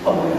اور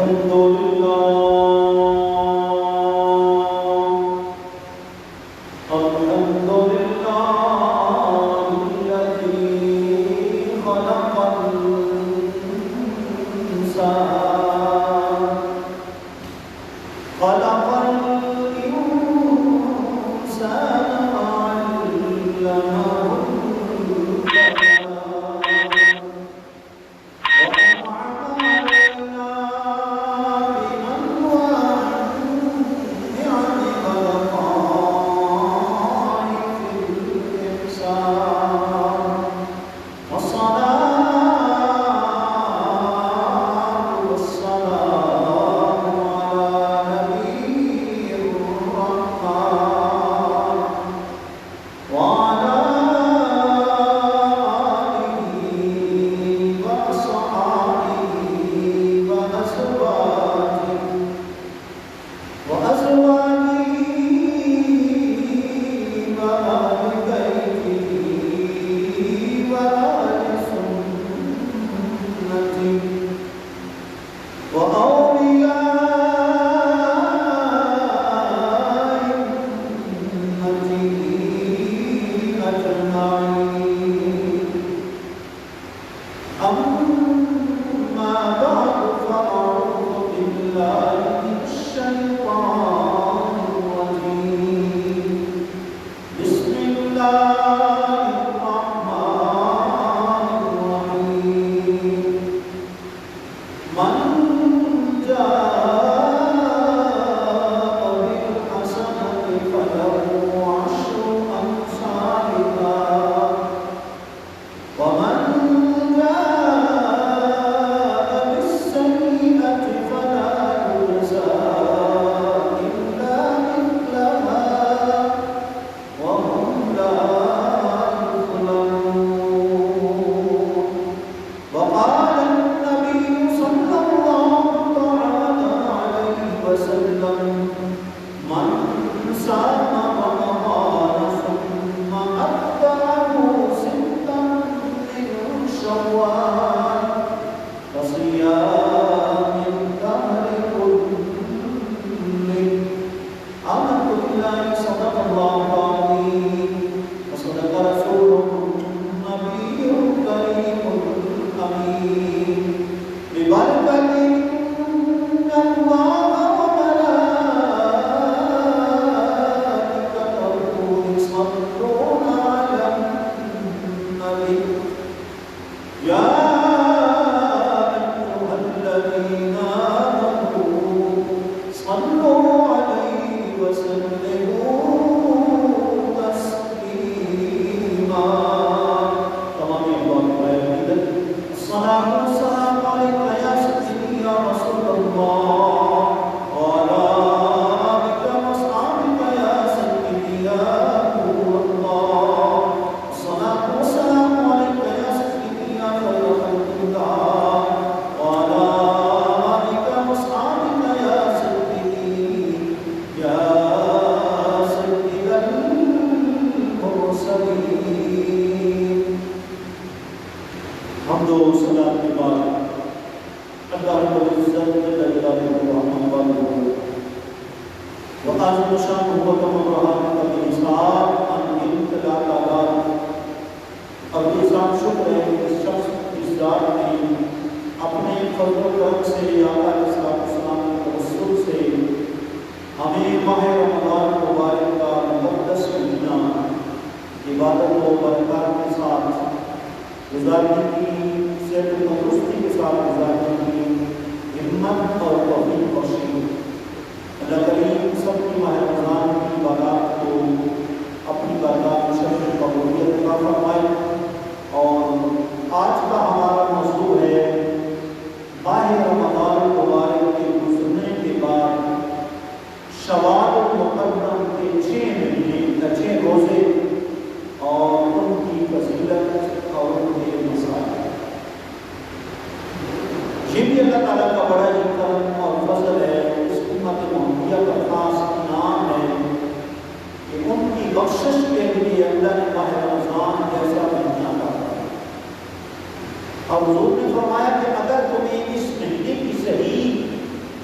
حضور نے فرمایا کہ اگر تمہیں اس مہینے کی صحیح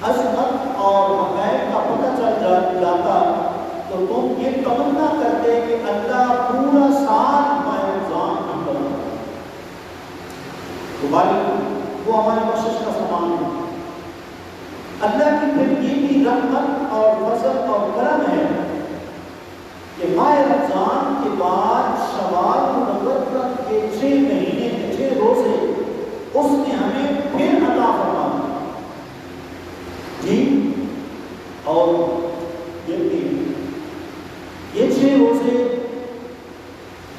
عظمت اور حقائق کا پتہ چل جاتا تو تم یہ تمنا کرتے کہ اللہ پورا سال ماہ رمضان ہم پر وہ ہماری بخشش کا سامان ہے۔ اللہ کی پھر یہ بھی رحمت اور فضل اور کرم ہے کہ ماہ رمضان کے بعد شوال منور کے 6 مہینے 6 روزے اس نے ہمیں پھر عطا فرمایا جی۔ اور یہ 6 روزے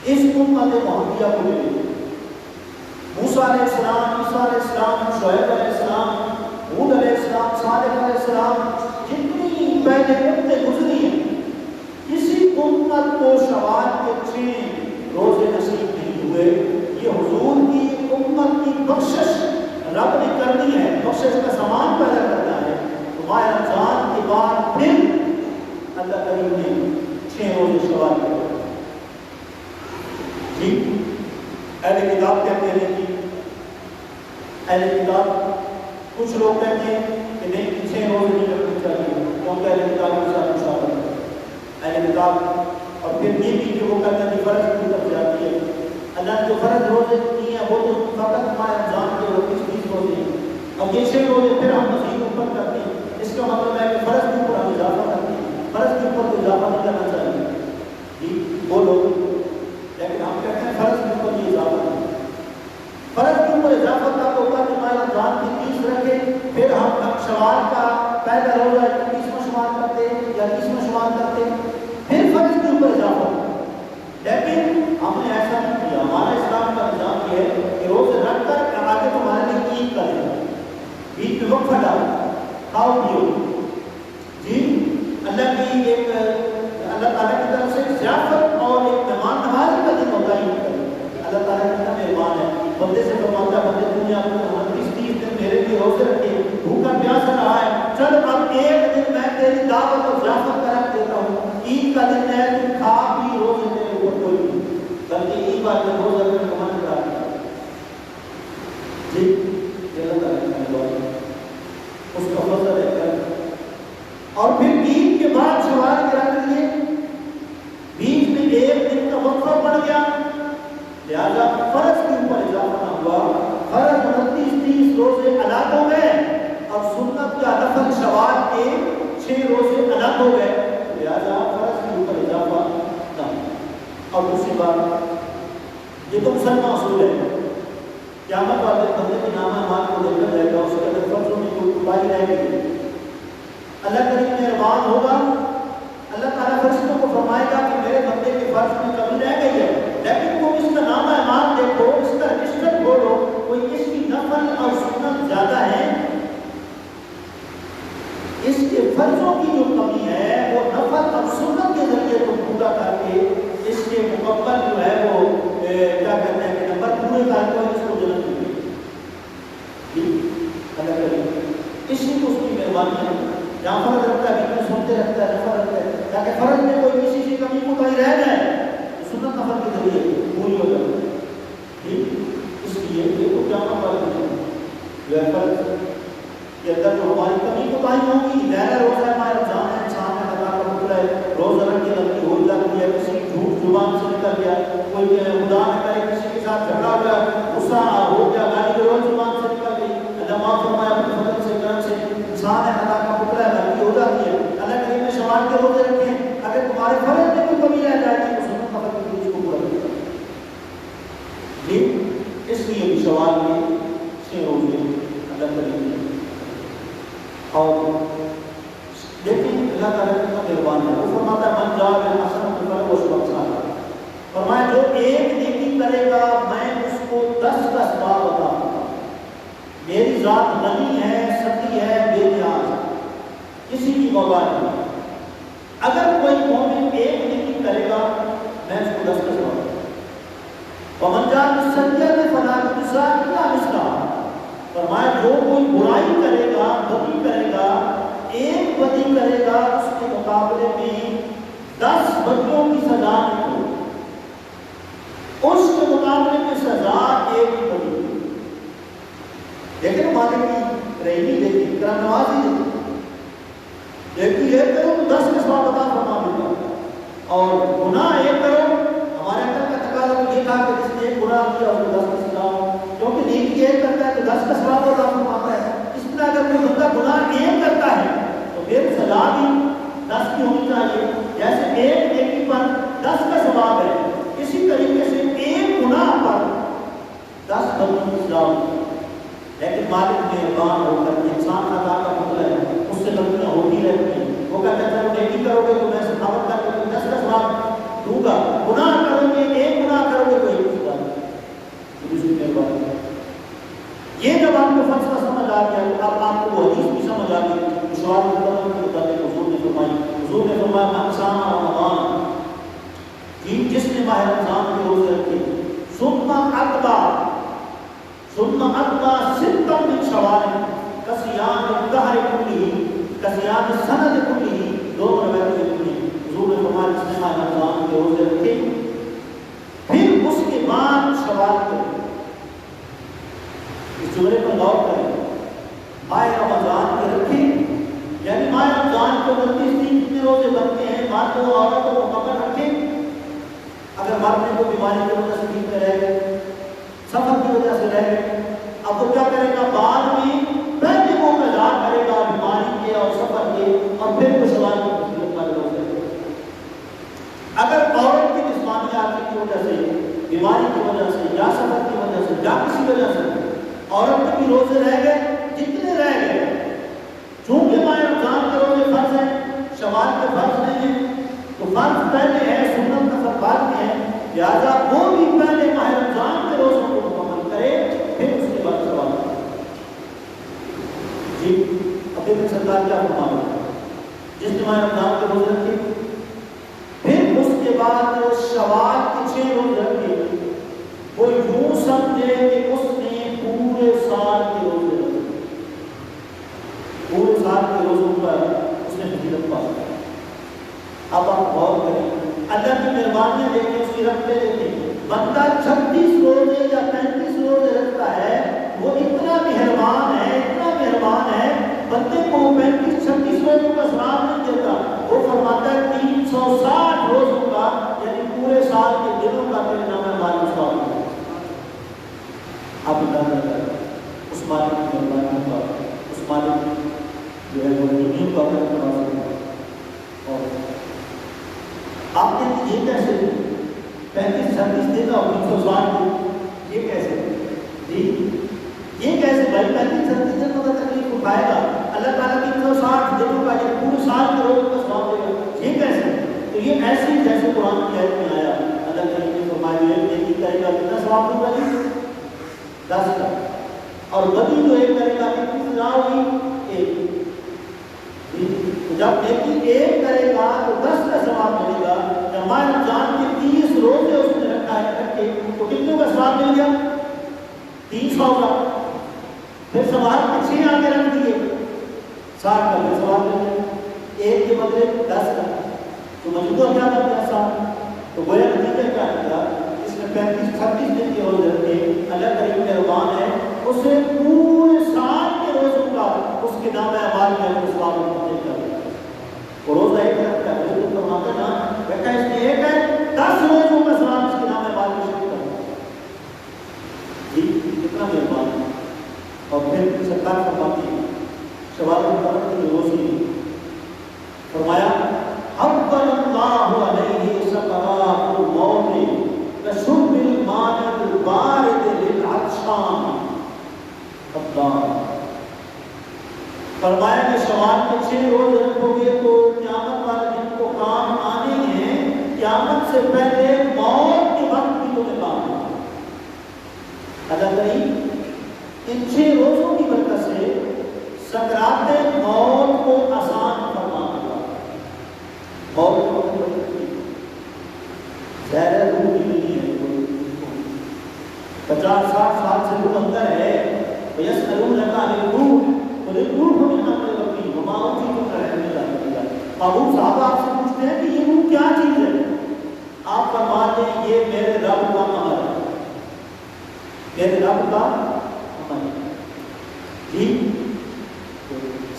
اس امت محمدیہ کو ملے۔ موسیٰ علیہ السلام، عیسیٰ علیہ السلام، شعیب علیہ السلام، ہود علیہ السلام، صالح علیہ السلام، جتنی پہلے امتیں گزری ہیں کسی امت کو شوال کے 6 روزے نصیب نہیں ہوئے۔ یہ حضور کی امت کی بخشش رب نے کرنی ہے، بخشش کا سامان پیدا کرنا ہے۔ تو ماہ رمضان کے بعد پھر اللہ کریم نے 6 روزے شوال کر جی۔ اہل کتاب کہتے ہیں کہ اہل کتاب کچھ لوگ کہتے ہیں کہ نہیں 6 روزے نہیں رکھنے چاہیے کیونکہ اہل کتاب کے ساتھ مشابہت ہے۔ اہل کتاب اور پھر یہ بھی کہ وہ کہتے ہیں کہ فرض کی طرف جاتی ہے۔ اللہ نے جو فرض روزے کیے ہیں وہ تو فقط ماہ رمضان کے 30 روزے ہیں، اب یہ 6 روزے پھر ہم مزید اوپر کرتے ہیں۔ اس کا مطلب ہے کہ فرض کے اوپر ہم اضافہ کرتے ہیں، فرض کے اوپر تو اضافہ نہیں کرنا چاہیے جی وہ لوگ، لیکن ہم کہتے ہیں فرض کے اوپر یہ اضافہ نہیں۔ فرض کے اوپر اضافہ تب ہوگا کہ ماہ رمضان کی 30 رکھے، پھر ہم شوال کا پہلا روزہ 30واں شمار کرتے یا 30واں شمار کرتے، پھر فرض کے اوپر اضافہ ہوگا۔ لیکن ہم نے ایسا نہیں کیا۔ ہمارا اسلام کا نظام یہ ہے کہ روزے رکھ کر آگے تمہارے لیے عید کا دن، عید پہ وقفہ ڈالو، کھاؤ پیو جی۔ اللہ کی ایک اللہ تعالیٰ کی طرف سے ضیافت اور ایک مہمان نوازی کا دن ہوتا ہے عید کا دن۔ اللہ تعالیٰ کی طرف مہمان ہے، بندے سے فرماتا ہے بندے دنیا کو 30 دن میرے لیے روزے رکھے، بھوکا پیاسا رہا ہے، چل اب ایک دن میں تیری دعوت اور ضیافت کا رکھ دیتا ہوں، عید کا دن ہے، تم کھا پی روزے میرے اوپر کوئی نہیں، بلکہ عید بات میں روزہ میں کمان کرا دیا جی۔ یہ اللہ تعالیٰ کی دعا ہے، اس کا فضل ہے۔ اور پھر عید کے بعد شوال کے رکھ لیے، بیچ میں 1 دن کا وقفہ پڑ گیا، لہذا فرض کے اوپر اضافہ نہ ہوا۔ فرض 29-30 روزے الگ ہو گئے اور سنت کا نفل شوال کے 6 روزے الگ ہو گئے، لہذا فرض کے اوپر اضافہ نہ ہوا۔ اور دوسری بات، یہ تو مسلمان اصول ہے، قیامت والے بندے کے نام اعمال کو دیکھا جائے گا، اس کے اندر فرضوں میں کوئی کوتاہی رہ گئی، اللہ کریم مہربان ہوگا، اللہ تعالیٰ فرشتوں کو فرمائے گا کہ میرے بندے کے فرض میں کمی رہ گئی ہے، لیکن تم اس کا نام اعمال دیکھو، اس کا رجسٹر کھولو، کوئی اس کی نفل اور سنت زیادہ ہے، اس کے فرضوں کی جو کمی ہے وہ نفل اور سنت کے ذریعے کو پورا کر کے اس کے مکمل جو ہے وہ کیا کہتے ہیں کہ نمبر پورے کر کے اس کو جنت ملے گی۔ اللہ کریم اسی کو اس کی مہربانی ہے، جہاں فرض رکھتا ہے بیچ سنتے رکھتا ہے، نفل رکھتا ہے، تاکہ فرض میں کوئی کسی سے کمی کوتاہی رہ جائے تو سنت نفل کے ذریعے پوری ہو جائے۔ اس لیے یہ تو قیامت والے جو ہے فرض کے اندر جو ہماری کمی کوتاہی ہوگی، ظاہر روزہ ہے، ماہ رمضان ہے، انسان ہے، اللہ کا حکم ہے، روزہ رکھ کے غلطی ہو جاتی ہے، کسی جھوٹ زبان سے نکل گیا، کوئی خدا نہ کرے کسی کے ساتھ جھگڑا ہو گیا، غصہ ہو گیا، گالی گلوچ زبان سے نکل گئی، اللہ معاف فرمائے اپنے فضل سے کرم سے، انسان ہے، اللہ کا حکم ہے، غلطی ہو جاتی ہے، اللہ کریم نے شوال کے روزے رکھے ہیں، اگر تمہارے فرض میں کوئی کمی رہ جائے گی تو سنت نفل کی چیز کو پورا کرتا جی۔ اس لیے بھی شوال میں 6 روزے اللہ کریم نے، اور لیکن اللہ تعالیٰ کا مہربان ہے، وہ فرماتا ہے من جاء بالحسنۃ فلہ عشر امثالها، فرمایا جو ایک نیکی کرے گا میں اس کو 10 کا ثواب عطا کروں گا، میری ذات غنی ہے، سخی ہے، بے نیاز ہے، کسی کی محتاج نہیں۔ اگر کوئی مومن ایک نیکی کرے گا میں اس کو 10 کا ثواب دوں گا۔ ومن جاء بالسیئۃ فلا یجزی الا مثلہا، فرمایا جو کوئی برائی کرے گا، بدی کرے گا، ایک بدی کرے گا اس کے مقابلے میں 10 بدیوں کی سزا نہیں ہوگی، اس کے مقابلے میں سزا ایک ہی بدی ہوگی۔ لیکن مالک کی رحمی دیکھی، کرم نوازی دیکھی، لیکن ایک کرو تو 10 کا ثواب عطا فرما دیتا ہے، اور گناہ ایک کرو ہمارے اندر کا تقاضا تو یہ تھا کہ جس نے ایک گناہ کیا اس کو 10 کا سزا ہو، کیونکہ نیکی ایک کرتا ہے تو 10 کا ثواب عطا فرماتا ہے۔ اس طرح اگر کوئی بندہ گناہ ایک کرتا ہے تو پھر سزا بھی 10 کی ہونی چاہیے، جیسے ایک نیکی پر 10 کا ثواب ہے، اسی طریقے سے ایک گناہ پر 10 بدلوں کی سزا ہوتی ہے۔ لیکن مالک مہربان ہو کر انسان خطا کا بدلہ ہے، اس سے غلطیاں ہوتی رہتی ہیں، وہ کہتا ہے چلو نیکی کرو گے تو میں سخاوت کر کے 10 کا ثواب دوں گا، گناہ کرو گے ایک گناہ کرو گے تو ایک سزا دوسری مہربانی۔ یہ جب آپ کو فلسفہ سمجھ آ گیا تو اب آپ کو حدیث بھی سمجھ آ گئی، مشوار کے مطابق حضور نے فرمائی، حضور نے فرمایا من صام رمضان، کہ جس نے ماہ رمضان کے روزے رکھے، ثم اتبع ستا من شوال کصیام الدہر کلہ کصیام السنۃ کلہ، دونوں روایتیں ہیں۔ حضور نے فرمایا جس نے ماہ رمضان کے روزے رکھے پھر اس کے بعد شوال کرے، اس جملے پر غور کریں، ماہ رمضان کے رکھے یعنی ماہ رمضان کو 29 دن جتنے روزے بنتے ہیں، مردوں اور عورتوں کو پکڑ رکھے، اگر مرد نے کوئی بیماری کی وجہ سے دن میں رہ گئے، سفر کی وجہ سے رہ گئے، اب وہ کیا کرے گا، بعد میں پہلے وہ قضا کرے گا بیماری کے اور سفر کے، اور پھر وہ شوال کی فضیلت والے روزے رکھے۔ اگر عورت کی جسمانیات کی وجہ سے، بیماری کی وجہ سے یا سفر کی وجہ سے یا کسی وجہ سے عورت کے بھی روزے رہ گئے، جتنے رہ گئے، چونکہ ماہ رمضان کے روزے فرض ہیں، شوال کے فرض نہیں ہیں، تو فرض پہلے ہے، سنت کا بعد میں ہے، لہٰذا وہ بھی پہلے ماہ رمضان کے روزوں کو مکمل کرے، پھر اس کے بعد شوال کرے۔ جی اب دیکھیں سرکار کیا فرماتا ہے، جس نے ماہ رمضان کے روزے رکھے پھر اس کے بعد شوال کے 6 روزے رکھے، وہ یوں سمجھے کہ اس نے پورے سال کے روزے رکھے، پورے سال کے روزوں پر اس نے فضیلت پا لی۔ اب آپ غور کریں، اللہ کی مہربانی دیکھیں، اس کی رکھتے دیکھیں، بندہ 36 روزے یا 35 روزے رکھتا ہے، وہ اتنا مہربان ہے، اتنا مہربان ہے، بندے کو 35-36 روزوں کا ثواب نہیں دیتا، وہ فرماتا ہے 360 روزوں کا، یعنی پورے سال کے دنوں کا تیرے نام اعمال میں ثواب ہے۔ آپ اندازہ کریں اس مالک کی مہربانی کا، اس مالک جو ہے وہ دنیا کو اپنے بنا سکتا ہے۔ اور آپ نے یہ کیسے 35-36 دن اور 360 دن، یہ کیسے جی یہ کیسے بھائی 35-36 دن کو تکلیف اٹھائے گا، اللہ تعالیٰ 360 دنوں کا یہ پورے سال کے روز کا ثواب دے گا، یہ کیسے؟ تو یہ ایسے ہی جیسے قرآن کی آیت میں آیا، اللہ تعالیٰ نے فرمایا نیکی کرے گا کتنا ثواب دوں گا جی 10 کا، اور بدی جو ایک کرے گا کتنی سزا ہوگی 1۔ جب نیکی 1 کرے گا تو 10 کا ثواب ملے گا، جب ماہ رمضان کے 30 روزے اس نے رکھا ہے رکھے تو کتنے کا ثواب مل گیا 300 کا، پھر ثواب کے 6 آگے رکھ دیے 60 کا پھر ثواب مل گیا، 1 کے بدلے 10 کا، تو مجموعہ کیا بن گیا 60۔ تو گویا نتیجہ کیا نکلا، اس نے 35-36 دن کے روزے رکھے، اللہ کریم مہربان ہے، اسے پورے سال کے روزوں کا اس کے نام اعمال میں اس ثواب کو دے گا۔ وہ روزہ ایک رکھتا ہے، وہ فرماتا ہے نا بیٹا اس نے ایک ہے 10 روزوں کا ثواب اس کے نام اعمال میں شامل کرنا جی کتنا مہربان ہے۔ اور پھر سرکار فرماتی ہے شوال مبارک کی روزی فرمایا حبل اللہ علیہ سقراط الموت کشرب الماء البارد للعطشان۔ فرمایا کہ شوال کے 6 روز رکھو گے تو قیامت والے دن کو کام آنے ہیں، قیامت سے پہلے موت کے وقت بھی تمہیں کام آنے۔ اللہ کریم ان 6 روزوں کی برکت سے سکرات موت کو آسان فرما دیا۔ موت کو زہر روح کی نہیں ہے، 50-60 سال سے روح اندر ہے، وَيَسْأَلُونَكَ عَنِ الرُّوحِ قُلِ الرُّوحُ مِنْ أَمْرِ رَبِّي وَمَا أُوتِيتُم مِنَ الْعِلْمِ إِلَّا قَلِيلًا۔ ابو صاحب آپ سے پوچھتے ہیں کہ یہ روح کیا چیز ہے، آپ فرماتے ہیں یہ میرے رب کا عمل ہے، میرے رب کا عمل ہے۔ جی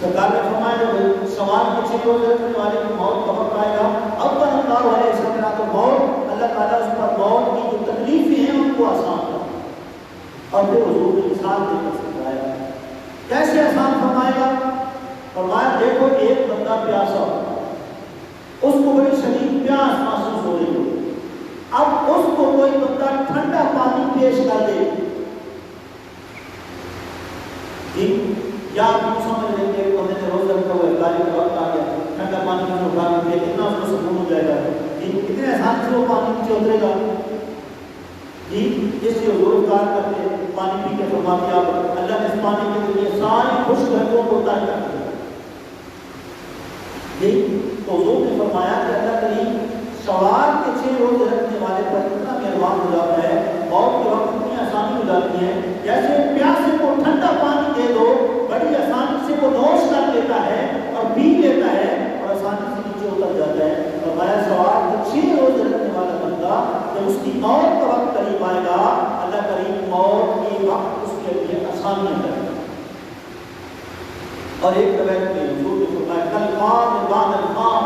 سرکار نے فرمایا سوال کے 6 روزے رکھنے والے کی موت کا وقت آئے گا، اب اللہ علیہ سکرات الموت، اللہ تعالیٰ اس پر موت کی جو تکلیفیں ہیں ان کو آسان کرے اور پھر حضور کی مثال دے کر سمجھائے گا۔ کیسے آسان فرمائے گا؟ فرمایا دیکھو ایک بندہ پیاسا ہو، اس کو بڑی شدید پیاس محسوس ہو رہی ہو، اب اس کو کوئی بندہ ٹھنڈا پانی پیش کر دے، یا آپ سمجھ لیں کہ بندے نے روزہ رکھا ہوا ہے، گاڑی کا وقت آ گیا، ٹھنڈا پانی میں اٹھا کے کتنا اس کو سکون ہو جائے گا، کتنے آسان سے وہ پانی نیچے اترے گا۔ اس لیے حضور کار کرتے پانی پی کے فرماتے آپ اللہ نے اس پانی کے ذریعے ساری خشک حلقوں کو تر کر دیا۔ تو حضور نے فرمایا کہ اللہ کریم سوال کے 6 روزے رکھنے والے پر اتنا مہربان ہو جاتا ہے، موت کے وقت اتنی آسانی ہو جاتی ہے، جیسے پیاسے کو ٹھنڈا پانی دے دو بڑی آسانی سے وہ نوش کر لیتا ہے اور پی لیتا ہے اور آسانی سے نیچے اتر جاتا ہے۔ فرمایا سوال کے 6 روزے رکھنے والا بندہ جب اس کی موت کا وقت قریب آئے گا، اللہ کریم موت کے وقت اس کے لیے آسانیاں کرے گا۔ اور ایک روایت میں حضور نے فرمایا کل قام بعد القام،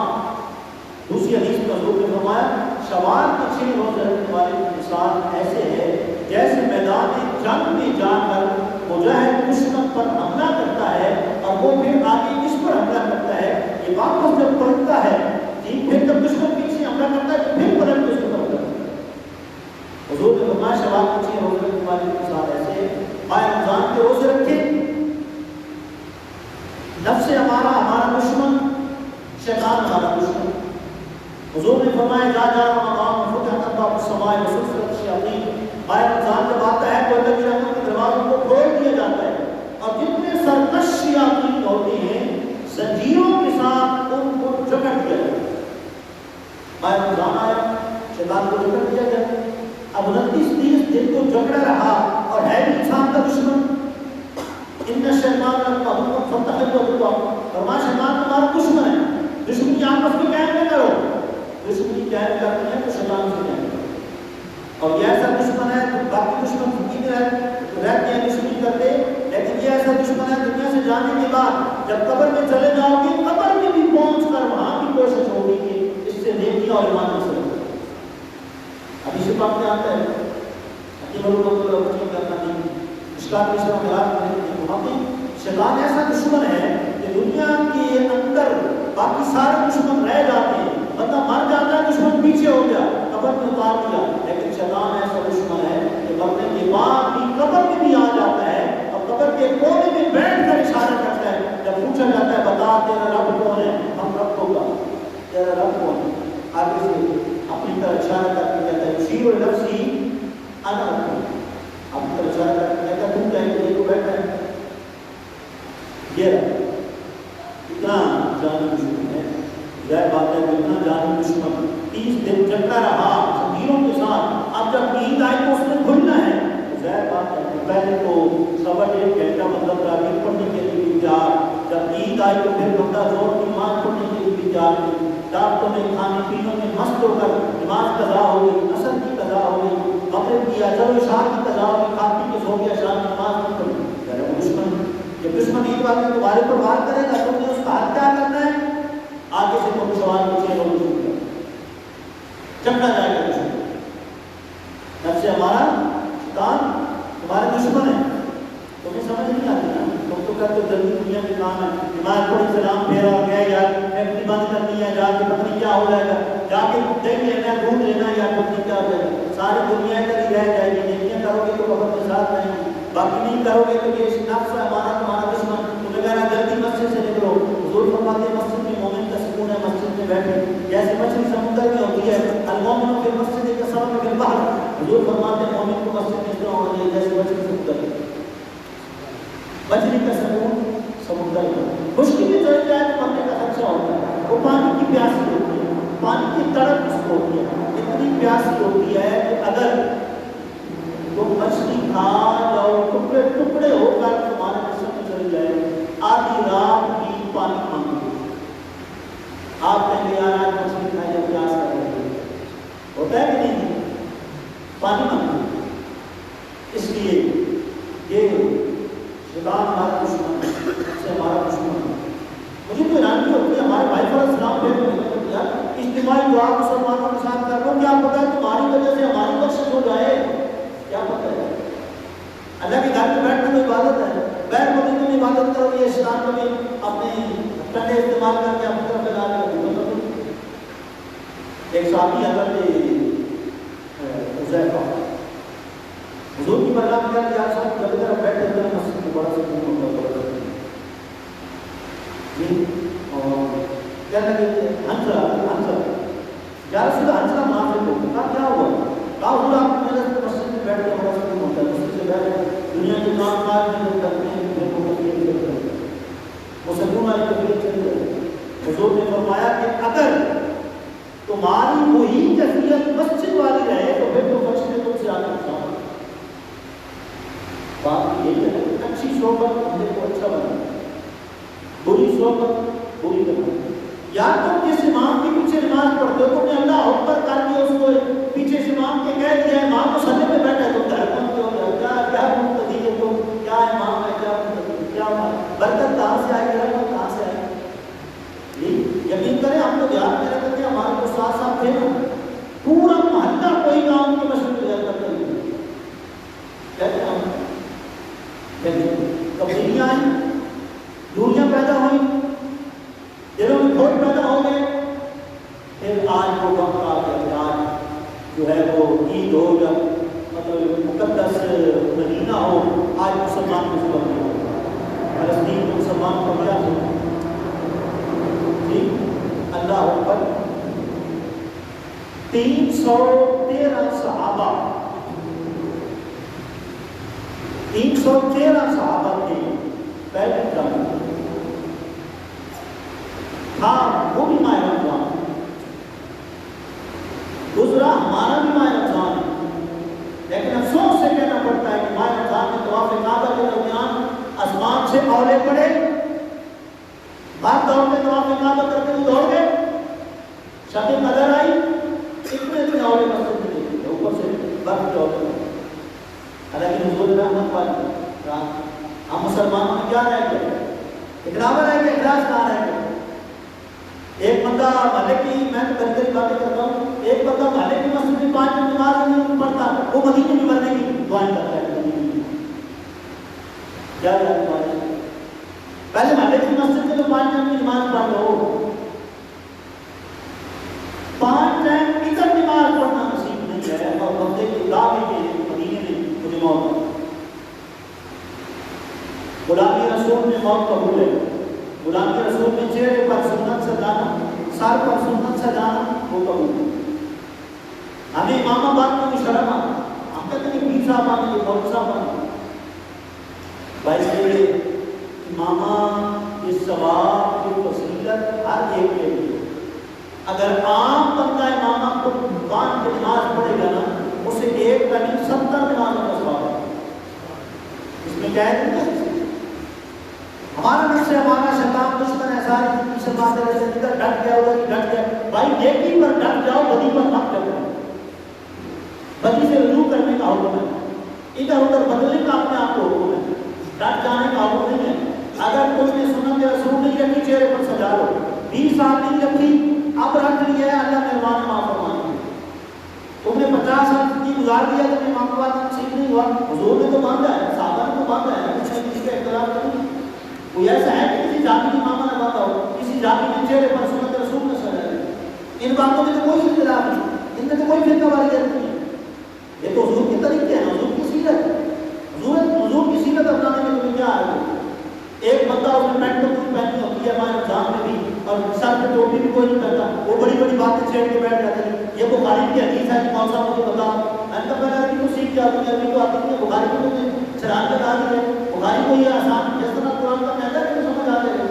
دوسری حدیث میں حضور نے فرمایا شوال کے 6 روزے رکھنے والے کی مثال ایسے ہے جیسے میدان جنگ میں جا کر مجاہد دشمن پر حملہ کرتا ہے اور وہ پھر آگے کس پر حملہ کرتا ہے، یہ واپس جب پلٹتا ہے پھر جب دشمن پیچھے حملہ کرتا ہے تو پھر پلٹ کے اس پر حملہ کرتا ہے۔ حضور نے فرمایا شوال کے 6 روزے رکھنے والے کی مثال ایسے ہے، ماہ رمضان کے روزے رکھے، نفس ہمارا دشمن، شیطان ہمارا دشمن۔ حضور نے فرمایا جا رمضان فتحت ابواب السماء وسلسلۃ الشیاطین، ماہ رمضان جب آتا ہے تو اللہ کی رحمت کے دروازوں کو کھول دیا جاتا ہے اور جتنے سرکش شیاطین ہوتے ہیں زنجیروں کے ساتھ ان کو جکڑ دیا جاتا ہے۔ ماہ رمضان آیا، شیطان کو جکڑ دیا گیا، اب 29-30 دن کو جکڑا رہا اور ہے بھی انسان کا دشمن۔ ان شیطان کا حکم فتحت ابواب، فرمایا شیطان تمہارا دشمن ہے، دشمنی آپس میں قائم نہ کرو، دشمنی قائم کرنی ہے تو شیطان سے قائم کرو۔ اور یہ ایسا دشمن ہے جو باقی دشمن زندگی میں رہتے ہیں دشمنی کرتے، لیکن یہ ایسا دشمن ہے دنیا سے جانے کے بعد جب قبر میں چلے جاؤ گے قبر میں بھی پہنچ کر وہاں بھی کوشش ہوگی کہ اس سے نیکی اور ایمان حاصل کرو۔ ابھی سے بات میں آتا ہے حکیم اللہ کرنا نہیں، مشکات میں شرح خلاف نہیں، شیطان ایسا دشمن ہے کہ دنیا کے اندر باقی سارے دشمن رہ جاتے ہیں، بندہ مر جاتا ہے دشمن پیچھے ہو گیا قبر میں اتار دیا، لیکن شیطان ایسا دشمن ہے کہ مرنے کے بعد بھی قبر میں بھی آ جاتا ہے اور قبر کے کونے میں بیٹھ کر اشارہ کرتا ہے، جب پوچھا جاتا ہے بتا تیرا رب کون ہے، ہم رب ہوگا تیرا رب کون ہے، آگے سے اپنی طرح اشارہ کر کے کہتا ہے شیر نفسی انا رب، اپنی طرح اشارہ کر کے کہتا ہے تم کہیں گے بیٹھا ہے یہ اتنا جانی دشمن ہے، ظاہر بات ہے کہ اتنا جانی دشمن 30 دن جگتا رہا زمینوں کے ساتھ، اب جب عید آئی تو اس نے کھلنا ہے، ظاہر بات ہے کہ پہلے تو 1.5 گھنٹہ مطلب تعبیر پڑھنے کے لیے بھی تیار، جب عید آئی تو پھر بندہ زور کی نماز پڑھنے کے لیے بھی تیار تھی، راتوں میں کھانے پینے میں مست ہو کر نماز قضا ہو گئی، عصر کی قضا ہو گئی، مغرب کی اثر و شام کی قضا ہو گئی، کھا پی کے سو گیا، شام کی نماز نہیں پڑھی، دشمن جب دشمن عید والے تمہارے پر وار کرے گا تو اس کا حل کیا کرنا ہے، آگے سے تم سوال پوچھے لوگ چکا جائے گا دشمن، جب سے ہمارا شیطان تمہارے دشمن ہے، تمہیں سمجھ نہیں آتی نا، تم تو کہتے جلدی دنیا کے کام ہے، نماز پڑھی سلام پھیرا گیا یار فیکٹری بند کرنی ہے، جا کے پتنی کیا ہو جائے گا، جا کے دیکھ لینا ڈھونڈ لینا یا پتنی کیا ہو جائے گا، ساری دنیا ادھر ہی رہ جائے گی، نیکیاں کرو گے تو قبر کے ساتھ رہیں گی، باقی نہیں کرو گے تو یہ نفس ہے ہمارا تمہارا دشمن، تمہیں کہنا جلدی مسجد سے نکلو، حضور فرماتے ہیں مسجد میں مومن کا سکون ہے مسجد میں بیٹھے، جیسے مچھلی سمندر میں ہوتی ہے المومن فی المسجد کالسمک فی البحر، حضور فرماتے ہیں مومن کو مسجد میں اس طرح ہونا چاہیے جیسے مچھلی سمندر میں، مچھلی کا سکون سمندر میں، خشکی میں چل جائے تو مرنے کا خدشہ ہوتا ہے، وہ پانی کی پیاسی ہوتی ہے، پانی کی تڑپ اس کو ہوتی ہے، اتنی پیاسی ہوتی ہے کہ اگر وہ مچھلی کھا جاؤ ٹکڑے ٹکڑے ہو کر تمہارے جسم میں چل جائے، آدھی رات بھی پانی مانگے، آپ کہیں گے یار آج مچھلی کھائی جب پیاس کر رہے ہیں، ہوتا ہے کہ نہیں، پانی مانگے، اس لیے یہ شیطان ہمارا دشمن ہے، اس سے ہمارا دشمن ہے۔ مجھے تو حیرانی ہوتی ہے. غیر مدینہ میں عبادت کرو یہ شیطان کو بھی اپنے ٹنڈے استعمال کر کے اپنی طرف لگا کر ایک صحابی حضرت حذیفہ حضور کی برگاہ میں کہا کہ آپ سب جب طرف بیٹھے ہوئے مسجد میں بڑا سکون ہوتا ہے اور کہنے لگے حنظلہ یا رسول اللہ حنظلہ منافق ہو. کہا کیا ہوا؟ کہا حضور آپ میرے مسجد میں بیٹھ کے بڑا سکون ہوتا ہے, مسجد سے بیٹھ دنیا کے کام کاج میں لوگ کرتے ہیں میرے کو تکلیف کرتے ہیں وہ سکون والی تکلیف چلی جائے. حضور نے فرمایا کہ اگر تمہاری وہی کیفیت مسجد والی رہے تو پھر تو فرشتے تم سے آگے نقصان. بات یہی ہے اچھی صحبت ہم کو اچھا بنا, بری صحبت بری کرنا. یا تم جس امام کے پیچھے نماز پڑھتے ہو تم نے اللہ اکبر کر کے اس کو پیچھے سے امام کے کہہ دیا امام تو سلے پہ بیٹھا ہے تم دھڑکن کے ہو جاؤ کیا مقتدی ہے تم کیا امام ہے کیا مقتدی کیا برکت کہاں سے آئے گی رحمت کہاں سے آئے گی. یقین کریں ہم تو یاد میں رکھتے ہیں ہمارے کو ساتھ ساتھ تھے نا پورا محلہ کوئی کام کی مشہور کرتے ہیں کہتے ہیں تبدیلیاں آئیں دوریاں پیدا ہوئی دلوں میں کھوٹ پیدا ہو گئے. پھر آج وہ وقت آ گیا آج جو ہے وہ عید ہو یا مطلب مقدس مہینہ ہو آج مسلمان کو سبق ہو فلسطین مسلمان کو کیا ہو ٹھیک اللہ اکبر 313 صحابہ 313 صحابہ تھے پہلے جنگ ہاں وہ بھی ماہ رمضان گزرا ہمارا بھی ماہ رمضان لیکن افسوس سے کہنا پڑتا ہے کہ ماہ رمضان میں طواف کعبہ کے درمیان آسمان سے اولے پڑے بات دوڑ کے طواف کعبہ کرتے ہوئے دوڑ گئے شب قدر آئی اتنے اتنے اولے مسجد میں دیکھتے تھے اوپر سے برف کے اولے حالانکہ نزول رحمت والی ہم مسلمانوں میں کیا رہ گئے اقرار رہ گئے اخلاص کہاں رہ گئے. ایک بندہ محلے کی میں تو کبھی کبھی باتیں کرتا ہوں ایک بندہ محلے کی مسجد میں 5 منٹ نماز نہیں پڑھتا وہ مدینے میں مرنے کی دعائیں کرتا ہے کیا پہلے محلے کی مسجد میں تو 5 ٹائم کی نماز پڑھ لو 5 ٹائم ادھر نماز پڑھنا نصیب نہیں ہے اور بندے کی دعا بھی مدینے میں مجھے موت غلامی رسول میں موت قبول ہے. غلامی رسول میں چہرے پر سنت سجانا سر پر سنت سجانا وہ قبول ہے. ہمیں امام آباد میں بھی شرم آتا ہم کہتے ہیں پیر صاحب آنے کے مول صاحب آنے بھائی سے امامہ اس ثواب کی فضیلت ہر ایک کے لیے اگر عام بندہ امامہ کو دکان کی نماز پڑھے گا نا اسے ایک کا نہیں 70 نمازوں کا ثواب ہے. اس میں کیا ہے ہمارا نفس ہمارا شیطان دشمن ہے ساری زندگی سے باتیں رہتے ہیں ادھر ڈٹ گیا ادھر ڈٹ گیا. بھائی نیکی پر ڈٹ جاؤ بدی پر مت ڈٹو. بدی سے رجوع کرنے کا حکم ہے ادھر ادھر بدلنے کا اپنے آپ کو حکم ہے ڈٹ جانے کا حکم نہیں ہے. اگر تم نے سنت رسول نہیں رکھی چہرے پر سجا لو 20 سال نہیں رکھی اب رکھ لیا ہے اللہ مہربان معاف فرمائے. تم نے 50 سال کی گزار دیا تم نے امام آباد نصیب نہیں ہوا حضور نے تو باندھا ہے صحابہ نے تو باندھا ہے کسی کا اختلاف نہیں. کوئی ایسا ہے کہ کسی جامی کی ماما نہ باندھا ہو کسی جامی کے چہرے پر سنت رسول نہ سجا ہے. ان باتوں میں تو کوئی اختلاف نہیں ان میں تو کوئی فرقہ واریت نہیں ہے. یہ تو حضور کے طریقے ہیں حضور کی سیرت حضور کی سیرت اپنانے میں تمہیں کیا آئے. ایک بندہ اس میں پینٹ پوری پہنی ہوتی ہے ہمارے رمضان میں بھی اور سر پہ ٹوپی بھی کوئی نہیں پہنتا وہ بڑی بڑی باتیں چھیڑ کے بیٹھ جاتے ہیں. یہ بخاری کی حدیث ہے کہ کون سا مجھے بتاؤ میں نے کہا پہلے عربی کو سیکھ جاتی ہے عربی کو آتی ہے بخاری کو تو چران لگا دی ہے بخاری کو یہ آسان جس طرح قرآن کا کہتا ہے کہ سمجھ آتے ہیں.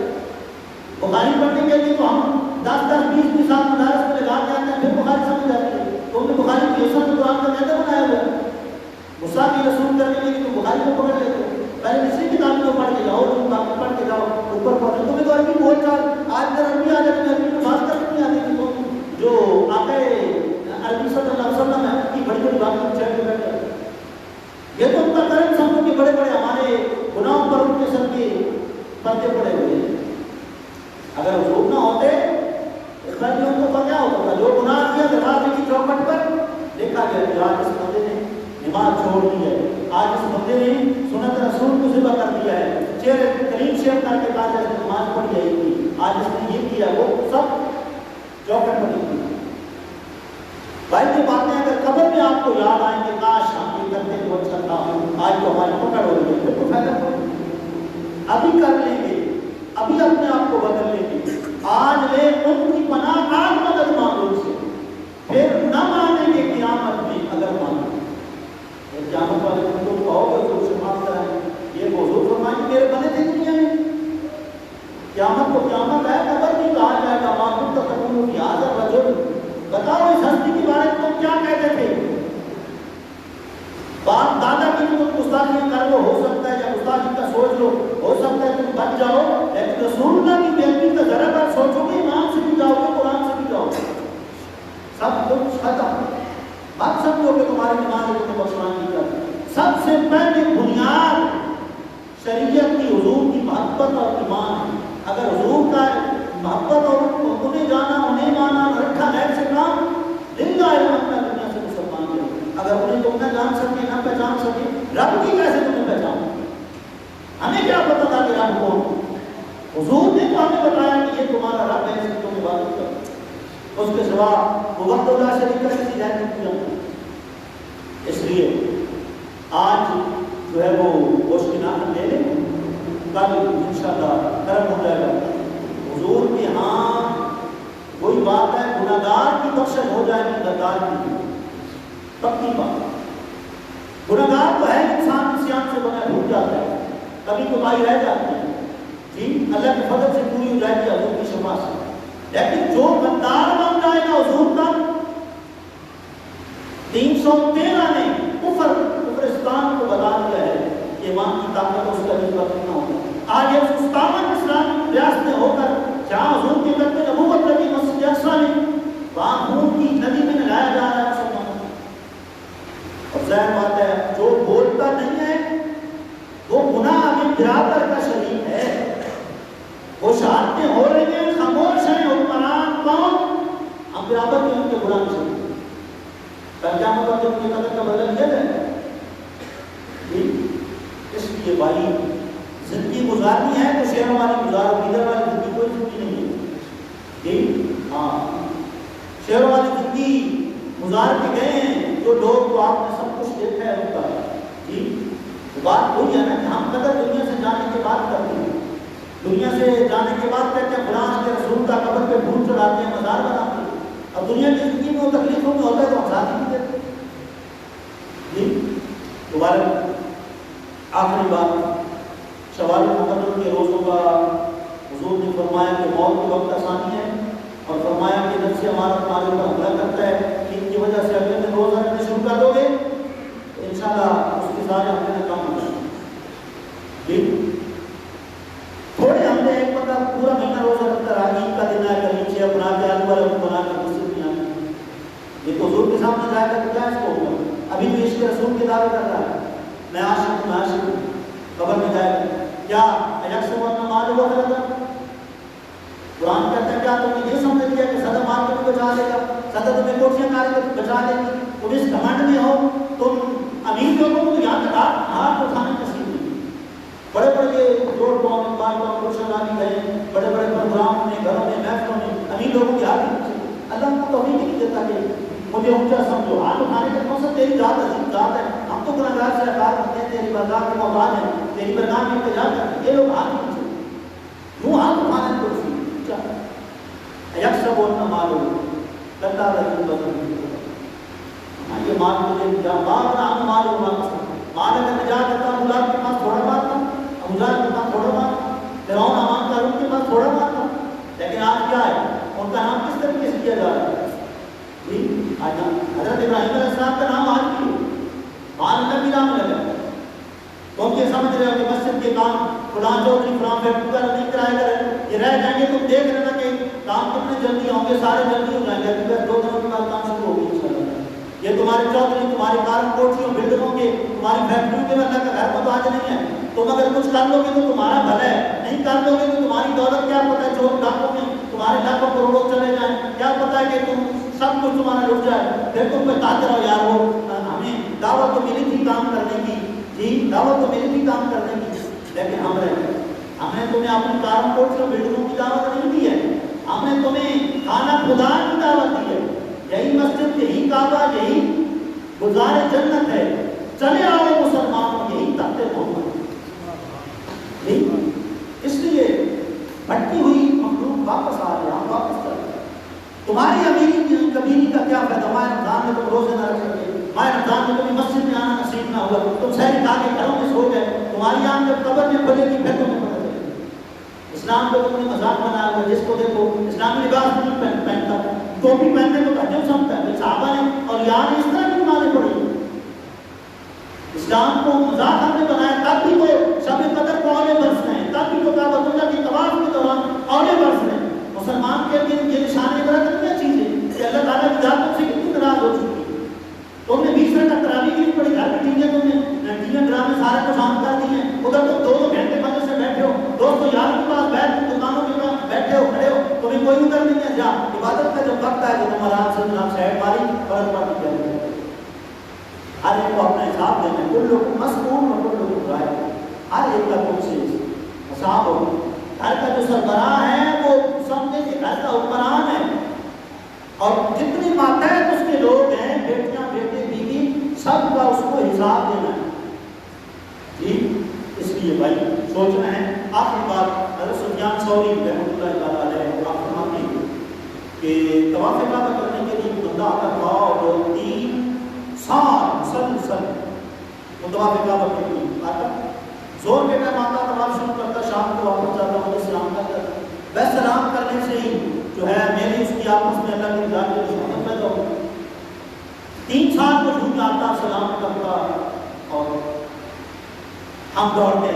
بخاری پڑھنے کے لیے تو ہم 10-20 سال مدارس میں لگا کے آتے ہیں پھر بخاری سمجھ آتی ہے. تو ہم نے بخاری کو یہ سب قرآن کا کہتا بنایا ہوا ہے غصہ کی رسول کرنے کے لیے تو بخاری کو پکڑ لیتے ہیں. پہلے اسی کتاب کو پڑھ کے جاؤ باقی پڑھ کے جاؤ اوپر پڑھ تمہیں تو عربی بول چال آج تک عربی آ جاتی ہے عربی میں بات کرنے نہیں آتی تھی جو آقا عربی صلی اللہ علیہ وسلم ہے ان کی بڑی بڑی باتیں چڑھ کے بیٹھ جاتے. یہ تو ان کا کرم سمجھو کہ بڑے بڑے ہمارے گناہوں پر ان کے سر کے پردے پڑے ہوئے ہیں. اگر حضور نہ ہوتے اس میں ان کو کیا ہوتا تھا جو گناہ کیا دروازے کی چوکھٹ پر دیکھا گیا کہ آج اس بندے نے نماز چھوڑ دی ہے آج اس بندے نے سنت رسول رسول کو ذبح کر دیا ہے, چہرے کریم شیئر کر کے کہا جائے نماز پڑھی جائے گی, آج اس نے یہ کیا, وہ سب چوکٹ بنی ہوئی. بھائی یہ باتیں اگر قبر میں آپ کو یاد آئیں کہ کاش ہم یہ کرتے تو اچھا تھا, آج تو ہماری پکڑ ہو رہی ہے, پھر تو فائدہ ابھی کر لیں گے, ابھی اپنے آپ کو بدل لیں گے. آج لے ان کی پناہ, آج مدد مانگو سے, پھر نہ مانیں گے قیامت میں. اگر مانیں قیامت والے دن تو کہو گے حضور سے معاف کرائیں, یہ حضور فرمائیں میرے بنے تھے دنیا میں. قیامت کو قیامت ہے, قبر بھی کہا جائے گا معقول کا قانون کی حاضر رجل, بتاؤ اس ہستی کے بارے میں تم کیا کہتے تھے. باپ دادا کی تم گستاخی کر لو, ہو سکتا ہے, یا گستاخی کا سوچ لو, ہو سکتا ہے تم بچ جاؤ, لیکن رسول اللہ کی بیعتی کا ذرا بات سوچو گے, ایمان سے بھی جاؤ گے, قرآن سے بھی جاؤ گے, سب کچھ ختم. بات سمجھو کہ تمہاری نماز تمہیں بخشوان کی کر. سب سے پہلے بنیاد شریعت کی حضور کی محبت اور ایمان ہے. اگر حضور کا محبت اور انہیں جانا, انہیں مانا, رکھا غیر سے کام, زندہ ہے دنیا سے مسلمان کے. اگر انہیں تم نہ جان سکے, نہ پہچان سکے, رب کی کیسے تمہیں پہچان؟ ہمیں کیا پتا تھا کہ رب کون؟ حضور نے تو ہمیں بتایا کہ یہ تمہارا رب ہے, اس کی تم عبادت کرو, اس کے سوا وہ وقت اللہ شریف کا کسی ذہن میں پوجا. اس لیے آج جو ہے وہ گوشت کی نام لے لیں, کل انشاءاللہ کرم ہو جائے گا. حضور کے ہاں کوئی بات ہے, گناہگار کی بخشش ہو جائے گی, گناہگار کی پکی بات. گناہگار تو ہے انسان نسیان سے بنا بھول جاتا ہے, کبھی کبھائی رہ جاتی ہے, جی اللہ کے فضل سے پوری ہو جائے گی حضور کی شفاع سے. لیکن جو غدار بن جائے گا حضور کا, 313 نے کفرستان کو بتا دیا ہے, ایمان کی طاقت اس کا نسبت نہ ہوگا. آج یہ 57 اسلام کی ریاستیں ہو کر جہاں حضور کے قدم نبوت لگی مسجد اقصی میں, وہاں خون کی ندی میں نہلایا جا رہا ہے مسلمانوں. اور ظاہر بات ہے جو بولتا نہیں ہے وہ گناہ میں برابر کا شریک ہے. وہ شہادتیں ہو رہی ہیں, خاموش ہیں حکمران کون, ہم برابر کے ان کے گناہ میں شریک. کیا مطلب جو ان کے قدر کا بدل دیا جائے. اس لیے بھائی زندگی گزارنی ہے تو شہر والی گزارو, ادھر والی زندگی کوئی زندگی نہیں ہے. ٹھیک, ہاں شہر والی زندگی گزار کے گئے ہیں جو لوگ, تو آپ نے سب کچھ دیکھا ہے ان کا. جی بات وہی ہے نا کہ ہم قدر دنیا سے جانے کے بعد کرتے ہیں, دنیا سے جانے کے بعد کہتے ہیں فلاں کے رسول کا قبر پہ پھول چڑھاتے ہیں, مزار بناتے ہیں. اب دنیا کی زندگی میں وہ تکلیفوں میں ہوتا ہے تو ہم ساتھ نہیں دیتے. جی دوبارہ آخری بات, شوال مقدم کے روزوں کا حضور نے فرمایا کہ موت کے وقت آسانی ہے, اور فرمایا کہ نفس ہمارا تمہارے اوپر حملہ کرتا ہے, ان کی وجہ سے اگلے دن روزہ رکھنا شروع کر دو گے تو انشاءاللہ اس کے سارے ہمیں کام ہو جائیں. ٹھیک, تھوڑے ہم نے ایک پتہ پورا مہینہ روزہ رکھتا رہا, عید کا دن آئے, کبھی چھ بنا کے آلو والا بنا کے مسجد میں آئے, یہ تو حضور کے سامنے جائے گا تو کیا اس کو ہوگا. ابھی تو عشق رسول کے دعوے کر رہا ہے, میں عاشق ہوں, میں عاشق ہوں, قبر میں جائے گا کیا یکسر ورنہ مال ہوا کرتا. قرآن کہتا ہے کیا تم نے یہ سمجھ لیا کہ صدر مال کو بھی بچا لے گا, صدر تمہیں کوٹیاں کار کے بچا لے گی, تم اس گھمنڈ میں ہو, تم امیر لوگوں کو یہاں تک ہاتھ اٹھانے نصیب نہیں. بڑے بڑے روڈ ٹاؤن, بار ٹاؤن, روشن آگے گئے, بڑے بڑے پروگرام میں, گھروں میں, محفلوں میں امیر لوگوں کی ہاتھ نہیں. اللہ کو توفیق نہیں دیتا کہ مجھے اونچا سمجھو. ہاتھ اٹھانے کا کون سا تیری ذات عظیم ذات ہے, ہم تو گناہگار سے اقرار کرتے ہیں, تیری بارگاہ کے محتاج ہیں, تیری بارگاہ میں التجا کرتے ہیں. یہ لوگ ہاتھ نہیں اٹھاتے, یوں ہاتھ اٹھانے کو یکسر بولنا معلوم کرتا رہی بدل. یہ مال مجھے مال نام معلوم نہ مال اگر میں جا کرتا ہوں گلاب کے پاس تھوڑا بات تھا, ابوجہل کے پاس تھوڑا بات تھا, فرعون حمان قارون کے پاس تھوڑا بات تھا, لیکن آج کیا ہے, ان کا نام کس طریقے سے کیا جا رہا ہے. آج حضرت ابراہیم علیہ السلام کا نام آج بھی مال نبی نام لگا. تم یہ سمجھ رہے ہو کہ مسجد کے کام فلاں چودھری فلاں فیکٹری کا نہیں کرائے گا, یہ رہ جائیں گے, تم دیکھ رہے نا کہ کام کتنے جلدی ہوں گے, سارے جلدی ہو جائیں گے. 2 دنوں کے بعد کام شروع ہوگی انشاءاللہ. یہ تمہارے چودھری, تمہاری کارن کوٹھیوں, بلڈنگوں کے, تمہاری فیکٹریوں کے اللہ کا گھر تو آج نہیں ہے. تم اگر کچھ کر لو گے تو تمہارا بھلا ہے, نہیں کر لو گے تو تمہاری دولت کیا پتہ ہے چور ڈاکوں میں تمہارے لاکھوں کروڑوں چلے جائیں, کیا پتہ ہے کہ تم سب کچھ تمہارا لٹ جائے. پھر تم پہ تاتے رہو, یار وہ ہمیں دعوت تو ملی تھی کام کرنے کی, جی دعوت تو میری بھی کام کرنے کی، لیکن ہم نے تمہیں اپنی کاروں کوٹھیوں بلڈنگوں کی دعوت نہیں دی ہے، ہم نے تمہیں کھانا خدا کی دعوت دی ہے، یہی مسجد، یہی کعبہ، یہی گزار جنت ہے، چلے آؤ مسلمانوں، یہی تخت محمد۔ اس لیے بھٹکی ہوئی مخلوق واپس آ گیا، ہم واپس کر گئے۔ تمہاری امیری کبیری کا کیا فائدہ؟ ماہ رمضان میں تم روزے نہ رکھ سکے، ماہ رمضان میں کبھی مسجد میں آنا نصیب نہ ہوا، تم سحری کھا کے گھروں میں سو گئے، تمہاری آنکھ جب قبر میں کھلے گی پھر تمہیں پتہ چلے گا۔ اسلام کو تم نے مذاق بنایا ہوا، جس کو دیکھو اسلامی لباس نہیں پہنتا، ٹوپی پہننے کو تہجد سمجھتا ہے، صحابہ نے اور یہاں نے اس طرح کی نمازیں پڑھی۔ اسلام کو مذاق ہم نے بنایا، تب بھی تو شب قدر کو اولے برس رہے ہیں، تب بھی تو کعبۃ اللہ کی طواف کے دوران اولے برس رہے ہیں۔ مسلمان کے لیے یہ نشان عبرت کیا چیز ہے کہ اللہ تعالیٰ کی ذات تم سے کتنی ناراض ہو چکی ہے۔ تم نے 20 رکعت تراویح کی پڑھی، گھر میں ٹی وی تم نے ٹی وی ڈرامے سارے کو شام کر دیے، ادھر تم 2 گھنٹے مجلس سے بیٹھے ہو، دوستوں یار کے پاس بیٹھ دکانوں کے پاس بیٹھے ہو، کھڑے ہو، تمہیں کوئی ادھر نہیں ہے۔ جا عبادت کا جب وقت آئے تو تم آرام سے جناب سیٹ ماری فرض پڑھ کے جائے۔ ہر ایک کو اپنا حساب دینا ہے، کل لوگ مسئول اور کل لوگ رائے، ہر ایک کا کچھ سے حساب ہو۔ گھر کا جو سربراہ ہے وہ سمجھے کہ گھر کا حکمران ہے، اور جتنے ماتحت اس کے لوگ ہیں، بیٹیاں بیٹے بیوی، سب کا اس کو حساب دینا ہے۔ جی اس لیے بھائی سوچنا ہے۔ آخری بات حضرت سفیان ثوری رحمۃ اللہ تعالیٰ علیہ آپ فرماتے ہیں کہ طواف کعبہ کرنے کے لیے بندہ آتا تھا اور 3 سال مسلسل وہ طواف کعبہ کے لیے آتا، زور کے ٹائم آتا، طواف شروع کرتا، شام کو واپس جاتا، مجھے سلام کرتا تھا۔ بس سلام کرنے سے ہی جو ہے میری اس کی آپس میں اللہ کی ذات کی محبت پیدا ہو۔ 3 سال کو جھوٹ آتا، سلام کرتا، اور ہم دوڑتے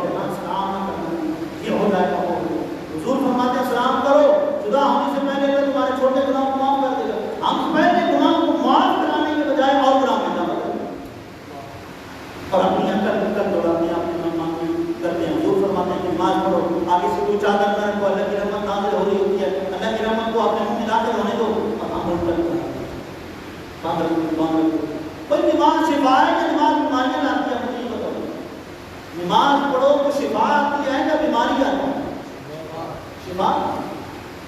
نا سلام نہ کرنا، یہ ہو جائے گا۔ حضور فرماتے ہیں سلام کرو، خدا ہونے سے پہلے تو تمہارے چھوٹے گناہوں کو معاف کر دے گا۔ ہم پہلے گناہوں کو معاف کرانے کے بجائے اور گناہ میں جاتے ہیں اور اپنی عقل دوڑاتے ہیں، اپنی منمانی کرتے ہیں۔ حضور فرماتے ہیں کہ نماز پڑھو، آگے سے کوئی چادر نہ رکھو، اللہ کی رحمت نازل ہو رہی ہوتی ہے، اللہ کی رحمت کو اپنے منہ میں داخل ہونے دو، اور ہم بول کرتے ہیں کوئی نماز شفا ہے کہ نماز بیماریاں لاتی ہے؟ مجھے یہ بتاؤ، نماز پڑھو تو شفا آتی ہے یا بیماری آتی ہے؟ شفا۔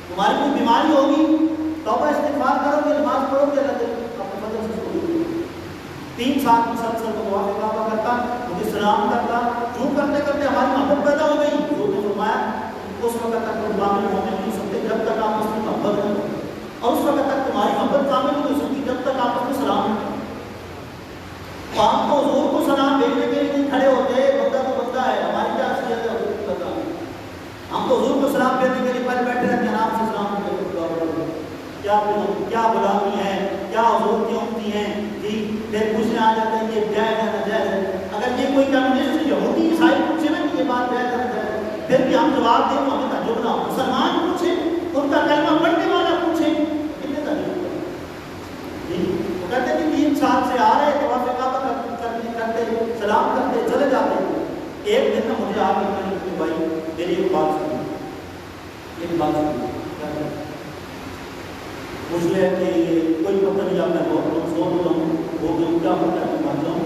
تمہاری کوئی بیماری ہوگی توبہ استغفار کرو گے، نماز پڑھو گے، اللہ اپنے فضل سے چھوڑو گے۔ 3 سال مسلسل طواف کعبہ کرتا، مجھے سلام کرتا، جو کرتے کرتے ہماری محبت پیدا ہو گئی۔ حضور نے فرمایا اس وقت تک تم کامل مومن نہیں ہو سکتے جب تک آپس میں محبت نہ ہو، اور اس وقت تک تمہاری محبت کامل نہیں ہو سکتی جب تک آپس میں سلام نہ ہو۔ آپ کو حضور کو سلام بھیجنے کے لیے کھڑے ہوتے، بندہ تو بندہ ہے، ہماری کیا حیثیت ہے حضور کی بتا۔ ہم تو حضور کو سلام بھیجنے کے لیے پہلے بیٹھے رہتے ہیں، آرام سے سلام بھیجتے۔ کیا غلامی ہے، کیا حضور کی امتی ہیں جی، پھر پوچھنے آ جاتے ہیں یہ جائز ہے ناجائز ہے۔ اگر یہ کوئی کمیونسٹ یہودی عیسائی پوچھے نا کہ یہ بات جائز ہے ناجائز ہے، پھر بھی ہم جواب دیں تو ہمیں تعجب نہ ہو۔ مسلمان پوچھے، ان کا کلمہ پڑھنے والا پوچھے، کتنے تعجب ہوگا جی۔ وہ کہتے ہیں کہ 3 سال سے آ رہے طواف کعبہ کرتے سلام کرتے چلے جاتے۔ ایک دن مجھے آپ نے بھائی میری ایک بات سنی، مجھ لے کہ کوئی پتہ نہیں، میں بہت کمزور ہو جاؤں، وہ میں کیا ہوتا ہے میں مر جاؤں،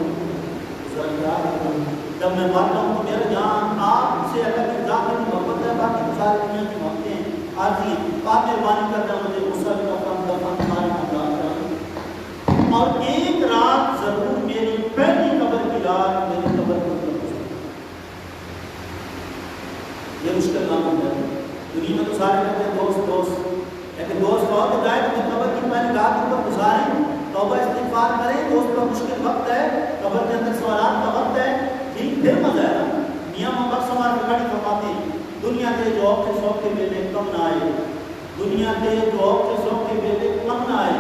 جب میں مر جاؤں تو میرا جان آپ سے اللہ کی ذات کی محبت ہے، باقی ساری دنیا کی محبتیں ہیں، آج ہی آپ مہربانی کرنا مجھے غسل دفن ہمارے خاندان کا، اور ایک رات ضرور میری پہلی قبر کی رات میری قبر پر یہ مشکل نام ہوتا ہے۔ دنیا میں تو سارے کہتے ہیں دوست، لیکن دوست بہت ہو جائے تو قبر کی پہلی رات ان پر گزاریں، توبہ استغفار کریں۔ دوست کا مشکل وقت ہے، قبر کے اندر سوالات کا وقت ہے، ٹھیک پھر مزہ ہے نا۔ میاں محمد سمار کے کھڑی فرماتے ہیں دنیا کے جو کے شوق کے بیلے کم نہ آئے، دنیا کے جو کے شوق کے بیلے کم نہ آئے،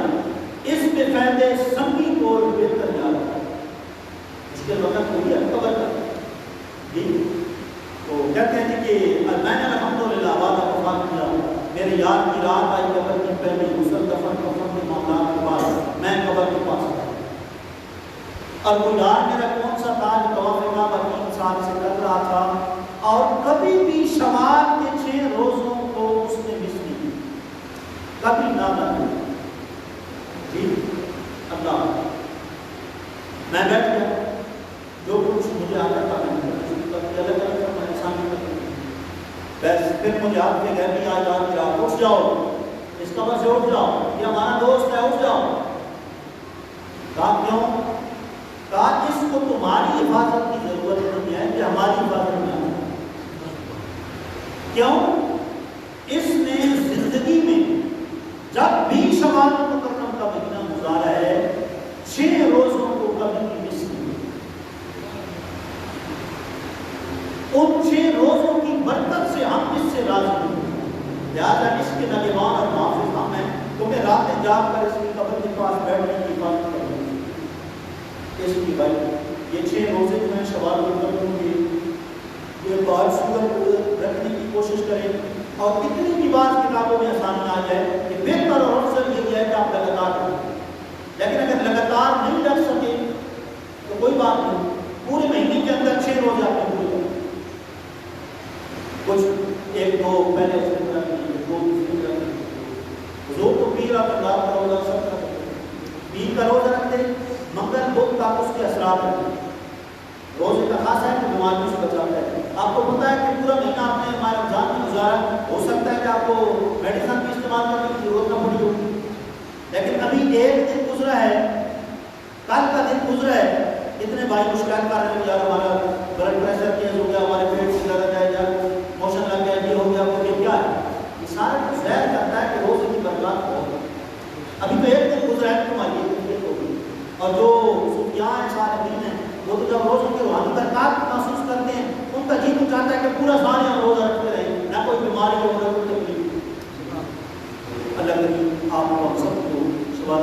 اس پہ فائدے سنگی کو بہتر یاد ہے۔ مشکل وقت ہوئی ہے قبر کا جی۔ تو کہتے ہیں کہ میں نے الحمدللہ وعدہ وفا کیا، میرے یاد کی رات آئی قبر کی پہلی، غسل دفن کفن کے معاملات کے بعد میں قبر کے پاس آیا، اور گناہ میرا کون سا تھا جو طواف کعبہ 3 سال سے کر رہا تھا، اور کبھی بھی شوال کے 6 روزوں کو اس نے مس نہیں کی، کبھی نہ بنا جی۔ اللہ میں بیٹھ گیا، جو کچھ مجھے آپ کے گھر بھی آج رات کی رات اٹھ جاؤ، اس قبر سے اٹھ جاؤ، یہ ہمارا دوست ہے، اٹھ جاؤ. کہا کیوں؟ کہا اس کو تمہاری حفاظت کی ضرورت نہیں ہے کہ ہماری حفاظت میں آئے. کیوں؟ اس نے زندگی میں جب بھی شوال مکرم کا مہینہ گزارا ہے 6 روزوں کو کبھی بھی مس نہیں. ان 6 روزوں کی برکت سے ہم اس سے راضی ہیں. لہٰذا اس کے نگہبان اور محافظ ہم ہیں، کیونکہ راتیں جاگ کر اس کی قبر کے پاس بیٹھنے کی حفاظت کریں گے. اس کی بھائی یہ 6 روزے جو ہیں شوال مکرم کے یہ بہت صورت رکھنے کی کوشش کریں. اور کتنی بھی بات کتابوں میں آسانی آ جائے کہ بہتر اور افضل یہ ہے کہ آپ لگاتار کریں. لیکن اگر لگاتار نہیں رکھ سکے تو کوئی بات نہیں، پورے مہینے کے اندر 6 روزے آپ نے پورے کریں. کچھ 1-2 پہلے سے رکھیں، 2 دوسرے رکھیں. حضور تو پیر اور پنجاب کا روزہ سب کا پیر کا روزہ رکھتے، مگر بدھ تک اس کے اثرات رکھتے. روزے کا خاص ہے کہ بیماریوں سے بچاتا ہے. آپ کو پتا ہے کہ پورا مہینہ آپ نے ہمارے رمضان میں گزارا، ہو سکتا ہے کہ آپ کو میڈیسن بھی استعمال کرنے کی ضرورت نہ پڑی ہوگی، لیکن ابھی ایک دن گزرا ہے، کل کا دن گزرا ہے، اتنے بھائی مشکلات کر رہے ہیں یار ہمارا بلڈ پریشر تیز ہو گیا، ہمارے پیٹ سے زیادہ جائے جا موشن لگ گیا، یہ ہو گیا وہ کیا ہے. یہ سارا کچھ ظاہر کرتا ہے کہ روزے کی برکات بہت. ابھی تو ایک دن گزرا ہے تمہاری ایک ہوگی. اور جو صوفیاء ہیں صالحین ہیں وہ تو جب روزوں کی روحانی برکات محسوس کرتے ہیں ان کا جی تو چاہتا ہے کہ پورا سال ہم روزہ رکھتے رہیں، نہ کوئی بیماری ہو نہ کوئی تکلیف. اللہ کریم آپ کو ہم سب کو سوال